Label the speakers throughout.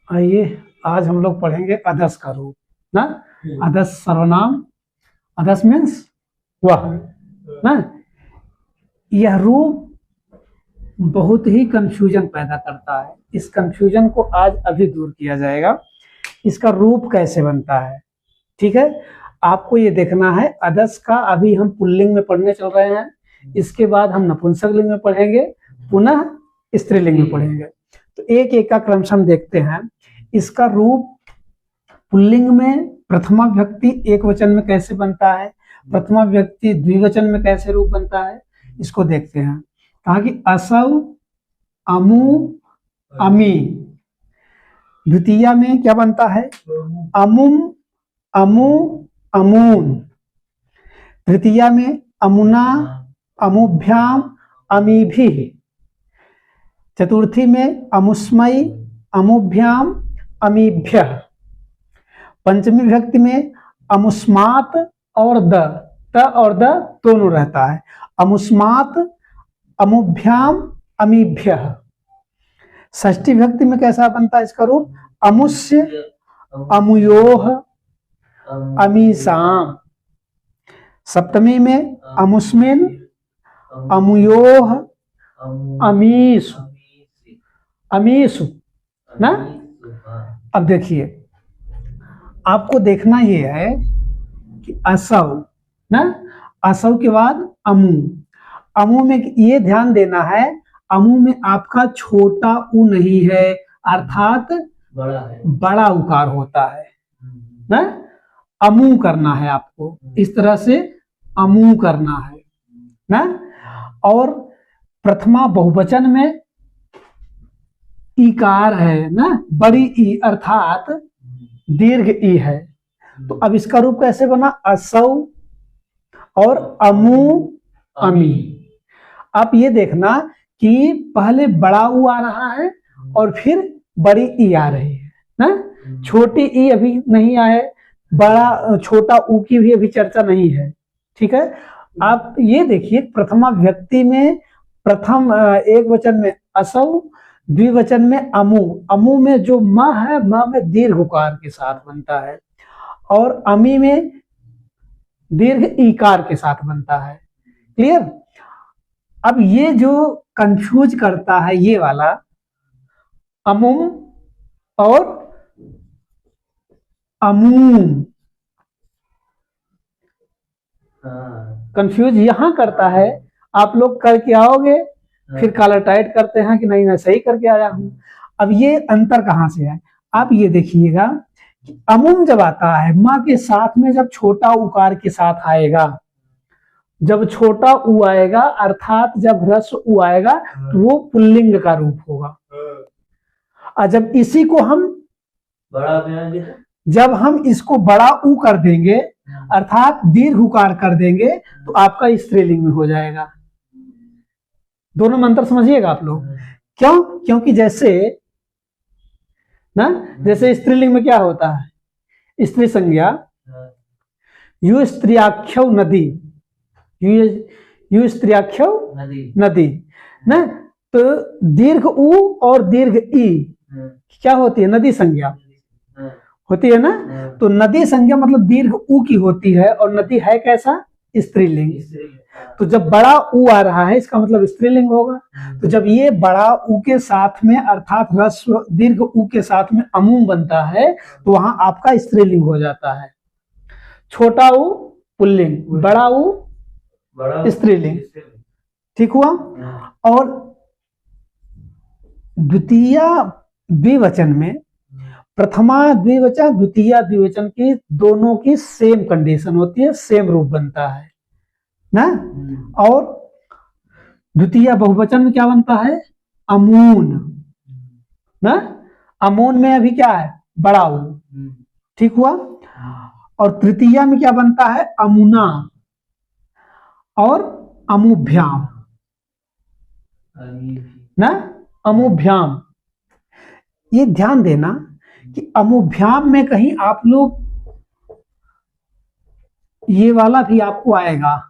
Speaker 1: आइए आज हम लोग पढ़ेंगे अदस का रूप ना। अदस सर्वनाम, अदस मीन्स वह ना। यह रूप बहुत ही कंफ्यूजन पैदा करता है। इस कंफ्यूजन को आज अभी दूर किया जाएगा। इसका रूप कैसे बनता है, ठीक है, आपको ये देखना है। अदस का अभी हम पुल्लिंग में पढ़ने चल रहे हैं, इसके बाद हम नपुंसकलिंग में पढ़ेंगे, पुनः स्त्रीलिंग में पढ़ेंगे। तो एक एक का क्रमशः हम देखते हैं। इसका रूप पुल्लिंग में प्रथमा व्यक्ति एक वचन में कैसे बनता है, प्रथमा व्यक्ति द्विवचन में कैसे रूप बनता है, इसको देखते हैं। कहा कि असौ, अमु, अमी। द्वितीया में क्या बनता है, अमुम, अमु, अमून। तृतीया में अमुना, अमुभ्याम, अमीभिः। चतुर्थी में अमुस्मई, अमुभ्याम, अमीभ्यः। पंचमी विभक्ति में अमुस्मात और द, त और द दोनों रहता है। अमुस्मात, अमुभ्याम, अमीभ्यः। षष्ठी विभक्ति में कैसा बनता है इसका रूप, अमुष्य, अमुयोः, अमीसाम। सप्तमी में अमुस्मिन, अमुयोः, अमीसु, अमीसु ना। अब देखिए, आपको देखना ये है कि असौ ना, असौ के बाद अमु। अमु में ये ध्यान देना है, अमु में आपका छोटा उ नहीं है, अर्थात बड़ा उकार होता है ना। अमु करना है आपको, इस तरह से अमु करना है ना। और प्रथमा बहुवचन में इकार है ना, बड़ी ई अर्थात दीर्घ ई है। तो अब इसका रूप कैसे बना, असौ और अमु, अमी। आप ये देखना कि पहले बड़ा उ आ रहा है और फिर बड़ी ई आ रही है ना। छोटी ई अभी नहीं आए, बड़ा छोटा उ की भी अभी चर्चा नहीं है, ठीक है। आप ये देखिए, प्रथमा व्यक्ति में प्रथम एक वचन में असौ, द्विवचन में अमु। अमु में जो म है, म में दीर्घ उकार के साथ बनता है, और अमी में दीर्घ ईकार के साथ बनता है। क्लियर। अब ये जो कंफ्यूज करता है ये वाला अमुम और अमूम, कंफ्यूज यहां करता है। आप लोग करके आओगे, फिर कॉलर टाइट करते हैं कि नहीं मैं सही करके आया हूं। अब ये अंतर कहां से है, आप ये देखिएगा कि अमुम जब आता है मां के साथ में, जब छोटा उकार के साथ आएगा, जब छोटा उ आएगा अर्थात जब ह्रस्व उ आएगा तो वो पुल्लिंग का रूप होगा। और जब इसी को हम जब हम इसको बड़ा उ कर देंगे अर्थात दीर्घ उकार कर देंगे तो आपका स्त्रीलिंग में हो जाएगा। दोनों में अंतर समझिएगा आप लोग। क्यों, क्योंकि जैसे ना, जैसे स्त्रीलिंग में क्या होता है, स्त्री संज्ञा यु स्त्रियाख्यौ नदी, यु स्त्रियाख्यौ नदी ना। तो दीर्घ उ और दीर्घ ई क्या होती है, नदी संज्ञा होती है ना। तो नदी संज्ञा मतलब दीर्घ उ की होती है, और नदी है कैसा, स्त्रीलिंग। तो जब बड़ा उ आ रहा है इसका मतलब स्त्रीलिंग होगा। तो जब ये बड़ा उ के साथ में अर्थात ह्रस्व दीर्घ उ के साथ में अमूम बनता है तो वहां आपका स्त्रीलिंग हो जाता है। छोटा उ पुल्लिंग, बड़ा उ स्त्रीलिंग, ठीक हुआ। और द्वितीय द्विवचन में प्रथमा द्विवचन द्वितीय द्विवचन की दोनों की सेम कंडीशन होती है, सेम रूप बनता है ना। और द्वितीय बहुवचन में क्या बनता है, अमून ना। अमून में अभी क्या है, बड़ा उ, ठीक हुआ। और तृतीय में क्या बनता है, अमुना और अमुभ्याम ना, अमुभ्याम। ये ध्यान देना कि अमुभ्याम में कहीं आप लोग, ये वाला भी आपको आएगा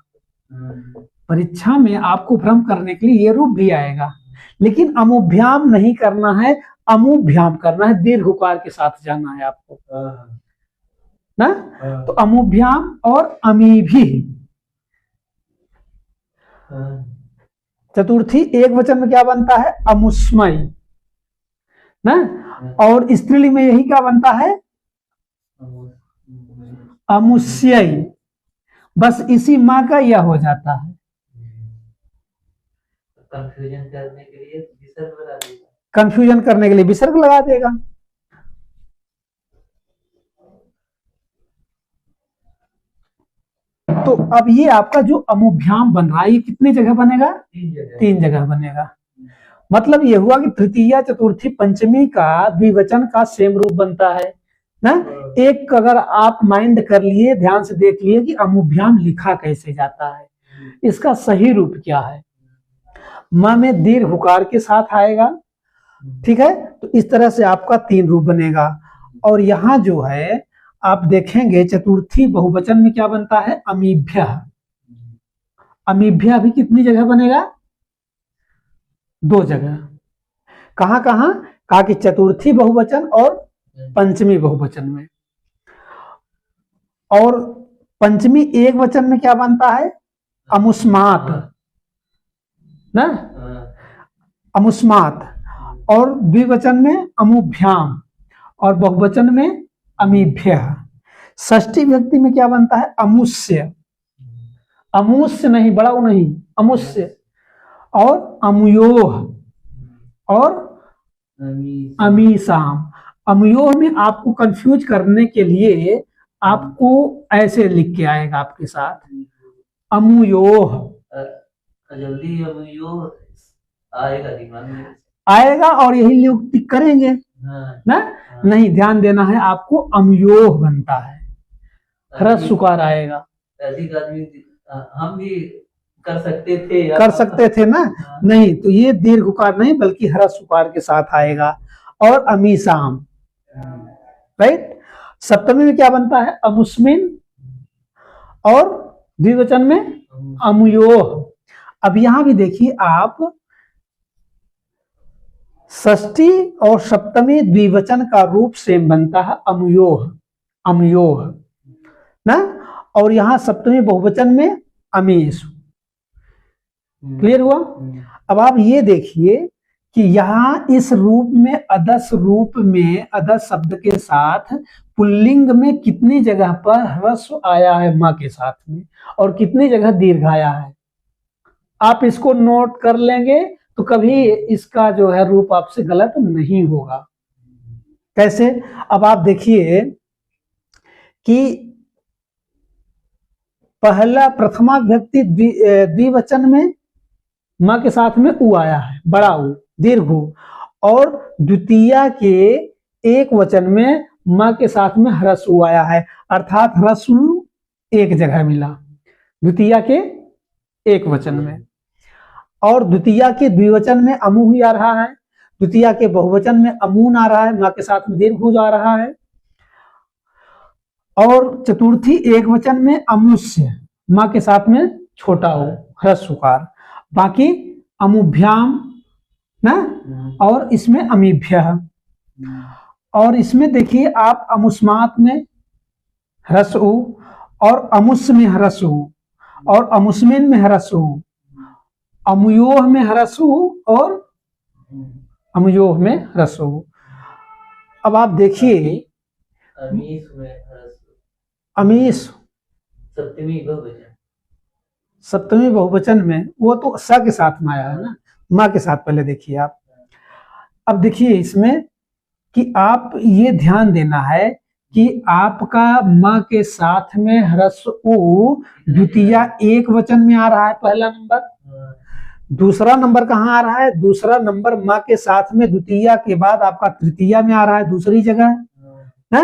Speaker 1: परीक्षा में, आपको भ्रम करने के लिए ये रूप भी आएगा लेकिन अमुभ्याम नहीं करना है, अमुभ्याम करना है, दीर्घ उकार के साथ जाना है आपको ना। तो अमुभ्याम और अमीभी, चतुर्थी एक वचन में क्या बनता है, अमुष्मयी ना, और स्त्रीलिंग में यही क्या बनता है, अमुष्ययी। बस इसी माँ का यह हो जाता है।
Speaker 2: कंफ्यूजन करने के लिए विसर्ग लगा देगा,
Speaker 1: कंफ्यूजन करने के लिए विसर्ग लगा देगा। तो अब ये आपका जो अमुभ्याम बन रहा है, ये कितनी जगह बनेगा, 3 जगह बनेगा। मतलब ये हुआ कि तृतीया चतुर्थी पंचमी का द्विवचन का सेम रूप बनता है ना। एक अगर आप माइंड कर लिए, ध्यान से देख लिए कि अमुभ्याम लिखा कैसे जाता है, इसका सही रूप क्या है, म में दीर्घ उकार के साथ आएगा, ठीक है। तो इस तरह से आपका 3 रूप बनेगा। और यहां जो है आप देखेंगे चतुर्थी बहुवचन में क्या बनता है, अमीभ्य। अमीभ्य भी कितनी जगह बनेगा, 2 जगह। कहां कहां, कहा कि चतुर्थी बहुवचन और पंचमी बहुवचन में। और पंचमी एक वचन में क्या बनता है, अमुष्मात ना, अमुष्मात। और द्विवचन में अमुभ्याम और बहुवचन में अमीभ्य। षष्ठी व्यक्ति में क्या बनता है, अमुष्य। अमुष्य नहीं, बड़ा वो नहीं, अमुष्य। और अमुयोह और अमीसाम। अमुयोह में आपको कंफ्यूज करने के लिए आपको ऐसे लिख के आएगा आपके साथ, अमुयोह।
Speaker 2: जल्दी अमुयोह आएगा दिमाग में,
Speaker 1: आएगा और यही लोग टिक करेंगे ना। नहीं, ध्यान देना है आपको, अमयोह बनता है, ह्रस्व सुकार आएगा।
Speaker 2: अधिक आदमी हम भी कर सकते
Speaker 1: थे ना। नहीं, तो ये दीर्घ उकार नहीं बल्कि ह्रस्व सुकार के साथ आएगा। और अमीसाम, राइट। सप्तमी में क्या बनता है, अमुस्मिन। और द्विवचन में अमुयोह। अब यहां भी देखिए आप, षष्ठी और सप्तमी द्विवचन का रूप सेम बनता है, अमुयोह, अमयोह ना। और यहां सप्तमी बहुवचन में अमीश। क्लियर हुआ। अब आप ये देखिए कि यहां इस रूप में, अदस रूप में, अदस शब्द के साथ पुल्लिंग में कितनी जगह पर ह्रस्व आया है मां के साथ में, और कितनी जगह दीर्घ आया है। आप इसको नोट कर लेंगे तो कभी इसका जो है रूप आपसे गलत नहीं होगा। कैसे, अब आप देखिए कि पहला प्रथमा विभक्ति द्विवचन में मां के साथ में उ आया है, बड़ा उ, दीर्घ उ। और द्वितीया के एक वचन में मां के साथ में ह्रस्व उ आया है, अर्थात ह्रस्व एक जगह मिला द्वितीया के एक वचन में। और द्वितीया के द्विवचन में अमु ही आ रहा है, द्वितीया के बहुवचन में अमून आ रहा है, मां के साथ में दीर्घ आ रहा है। और चतुर्थी एक वचन में अमुष्य, मां के साथ में छोटा हो, ह्रस्व उकार। बाकी अमुभ्याम ना, और इसमें अमीभ्य। और इसमें देखिए आप, अमुष्मात में ह्रस्व उ, और अमुष्य में ह्रस्व उ, और अमुष्मिन में ह्रस्व उ, अमुयोह में ह्रस्व उ, और अमुयोह में ह्रस्व उ। अब आप देखिए, अमीश सप्तमी बहुवचन में, वो तो स के साथ में आया है ना, मां के साथ। पहले देखिए आप, अब देखिए इसमें कि आप ये ध्यान देना है कि आपका मां के साथ में ह्रस्व उ द्वितीया एक वचन में आ रहा है, पहला नंबर। दूसरा नंबर कहाँ आ रहा है, दूसरा नंबर मां के साथ में द्वितीया के बाद आपका तृतीया में आ रहा है, दूसरी जगह है।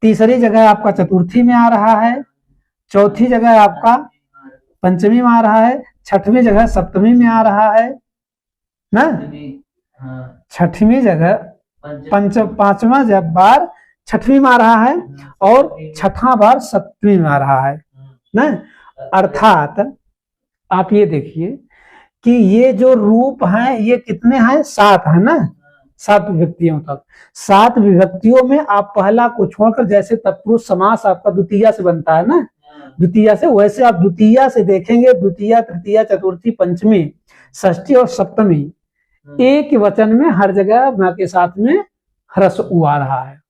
Speaker 1: तीसरी जगह आपका चतुर्थी में आ रहा है, चौथी जगह आपका पंचमी में आ रहा है, छठवीं जगह सप्तमी में आ रहा है ना, छठवीं जगह पांचवा जब बार छठवीं में आ रहा है, और छठा बार सप्तमी में आ रहा है ना। अर्थात आप ये देखिए कि ये जो रूप हैं ये कितने हैं, 7 है ना, 7 विभक्तियों तक। 7 विभक्तियों में आप पहला को छोड़कर, जैसे तत्पुरुष समास आपका द्वितीया से बनता है ना, द्वितीया से, वैसे आप द्वितीया से देखेंगे, द्वितीया, तृतीया, चतुर्थी, पंचमी, षष्ठी और सप्तमी एक वचन में हर जगह मां के साथ में ह्रस्व उ आ रहा है।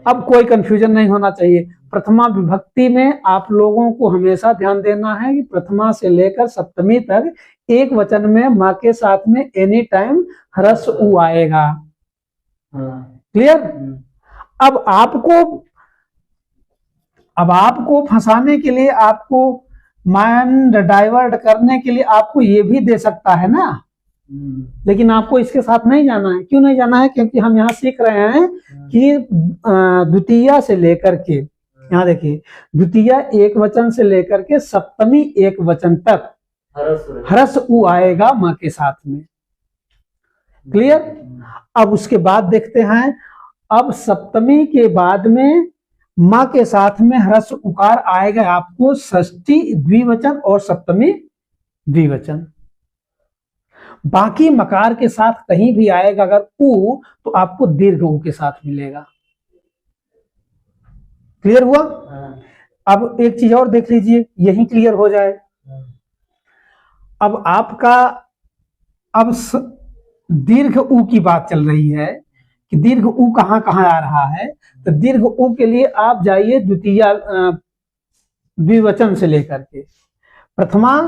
Speaker 1: अब कोई कंफ्यूजन नहीं होना चाहिए। प्रथमा विभक्ति में आप लोगों को हमेशा ध्यान देना है कि प्रथमा से लेकर सप्तमी तक एक वचन में मां के साथ में एनी टाइम ह्रस्व उ आएगा। क्लियर? अब आपको फंसाने के लिए, आपको माइंड डाइवर्ट करने के लिए आपको ये भी दे सकता है ना, लेकिन आपको इसके साथ नहीं जाना है। क्यों नहीं जाना है? क्योंकि हम यहाँ सीख रहे हैं कि द्वितीया से लेकर के, यहाँ देखिए, द्वितीया एक वचन से लेकर के सप्तमी एक वचन तक ह्रस्व उ आएगा मां के साथ में। क्लियर? अब उसके बाद देखते हैं, अब सप्तमी के बाद में मां के साथ में ह्रस्व उकार आएगा आपको षष्ठी द्विवचन और सप्तमी द्विवचन। बाकी मकार के साथ कहीं भी आएगा अगर उ, तो आपको दीर्घ उ के साथ मिलेगा। क्लियर हुआ? अब एक चीज और देख लीजिए, यही क्लियर हो जाए। अब आपका, अब दीर्घ उ की बात चल रही है कि दीर्घ उ कहां कहां आ रहा है। तो दीर्घ उ के लिए आप जाइए द्वितीया द्विवचन से लेकर के प्रथमा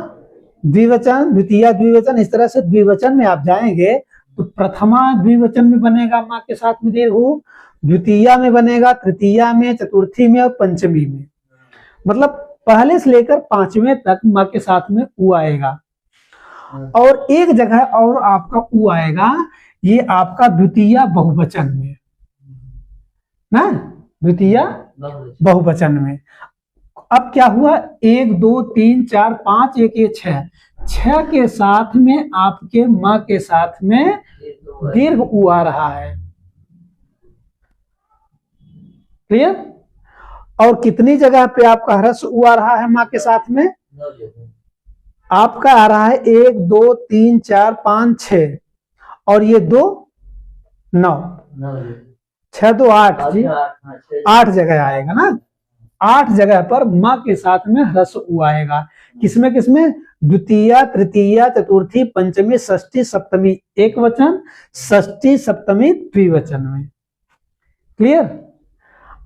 Speaker 1: द्विवचन, द्वितीया द्विवचन, इस तरह से द्विवचन में आप जाएंगे तो प्रथमा द्विवचन में बनेगा मां के साथ में दीर्घ उ, द्वितीया में बनेगा, तृतीया में, चतुर्थी में और पंचमी में। मतलब पहले से लेकर 5वें तक मां के साथ में उ आएगा। और एक जगह और आपका उ आएगा, ये आपका द्वितीया बहुवचन में ना, द्वितीया बहुवचन में। अब क्या हुआ, 1 2 3 4 5 1 ये 6 के साथ में आपके मां के साथ में दीर्घ उ आ रहा है। क्लियर? और कितनी जगह पे आपका ह्रस्व उ आ रहा है मां के साथ में? आपका आ रहा है 1 2 3 4 5 6 और ये 2 9, 6 2 8 जी, 8 जगह आएगा ना। 8 जगह पर मां के साथ में ह्रस्व उ आएगा। किसमें किसमें? द्वितीया, तृतीया, चतुर्थी, पंचमी, षष्ठी, सप्तमी एक वचन, षष्ठी सप्तमी द्विवचन में। क्लियर?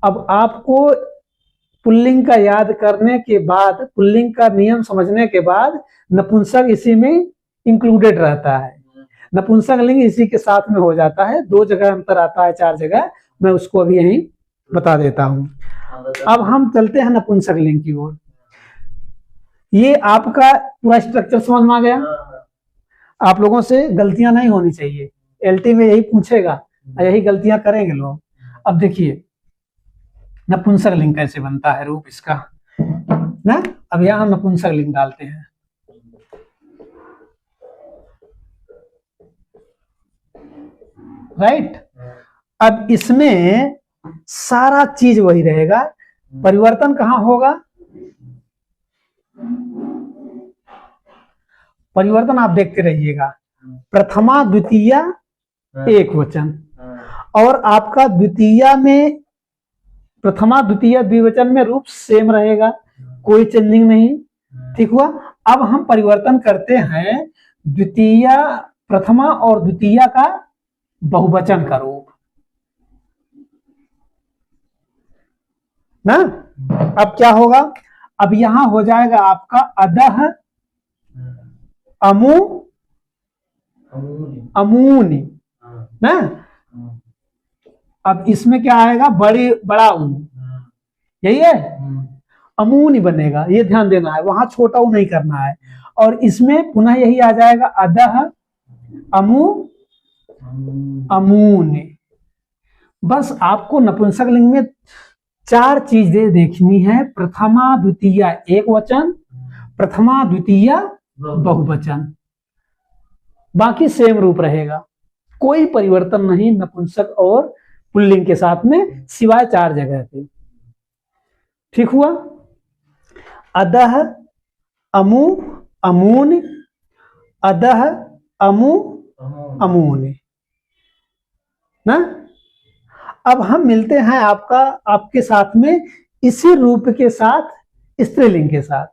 Speaker 1: अब आपको पुल्लिंग का याद करने के बाद, पुल्लिंग का नियम समझने के बाद नपुंसक इसी में इंक्लूडेड रहता है। नपुंसक लिंग इसी के साथ में हो जाता है। 2 जगह अंतर आता है, 4 जगह, मैं उसको अभी यहीं बता देता हूं। अब हम चलते हैं नपुंसक लिंग की ओर। ये आपका पूरा स्ट्रक्चर समझ में आ गया? आप लोगों से गलतियां नहीं होनी चाहिए, एलटी में यही पूछेगा, यही गलतियां करेंगे लोग। अब देखिए नपुंसक लिंग कैसे बनता है, रूप इसका ना। अब यहां हम नपुंसक लिंग डालते हैं। राइट? अब इसमें सारा चीज वही रहेगा, परिवर्तन कहां होगा? परिवर्तन आप देखते रहिएगा। प्रथमा द्वितीया एक वचन, और आपका द्वितीया में, प्रथमा द्वितीया द्विवचन में रूप सेम रहेगा, कोई चेंजिंग नहीं। ठीक हुआ? अब हम परिवर्तन करते हैं द्वितीया, प्रथमा और द्वितीया का बहुवचन का रूप ना। अब क्या होगा? अब यहां हो जाएगा आपका अदह अमु अमूनि ना। अब इसमें क्या आएगा? बड़ा ऊ, यही है, अमूनि बनेगा। ये ध्यान देना है, वहां छोटा ऊ नहीं करना है। और इसमें पुनः यही आ जाएगा, अदह अमु अमूनि। बस आपको नपुंसक लिंग में 4 चीजें देखनी है। प्रथमा द्वितीया एक वचन, प्रथमा द्वितीया बहुवचन, बाकी सेम रूप रहेगा, कोई परिवर्तन नहीं नपुंसक और पुल्लिंग के साथ में, सिवाय 4 जगह पे। ठीक हुआ? अदह अमु अमून अदह, अमु,
Speaker 2: अमो-
Speaker 1: अमूनि ना। अब हम मिलते हैं आपके साथ में इसी रूप के साथ स्त्रीलिंग के साथ।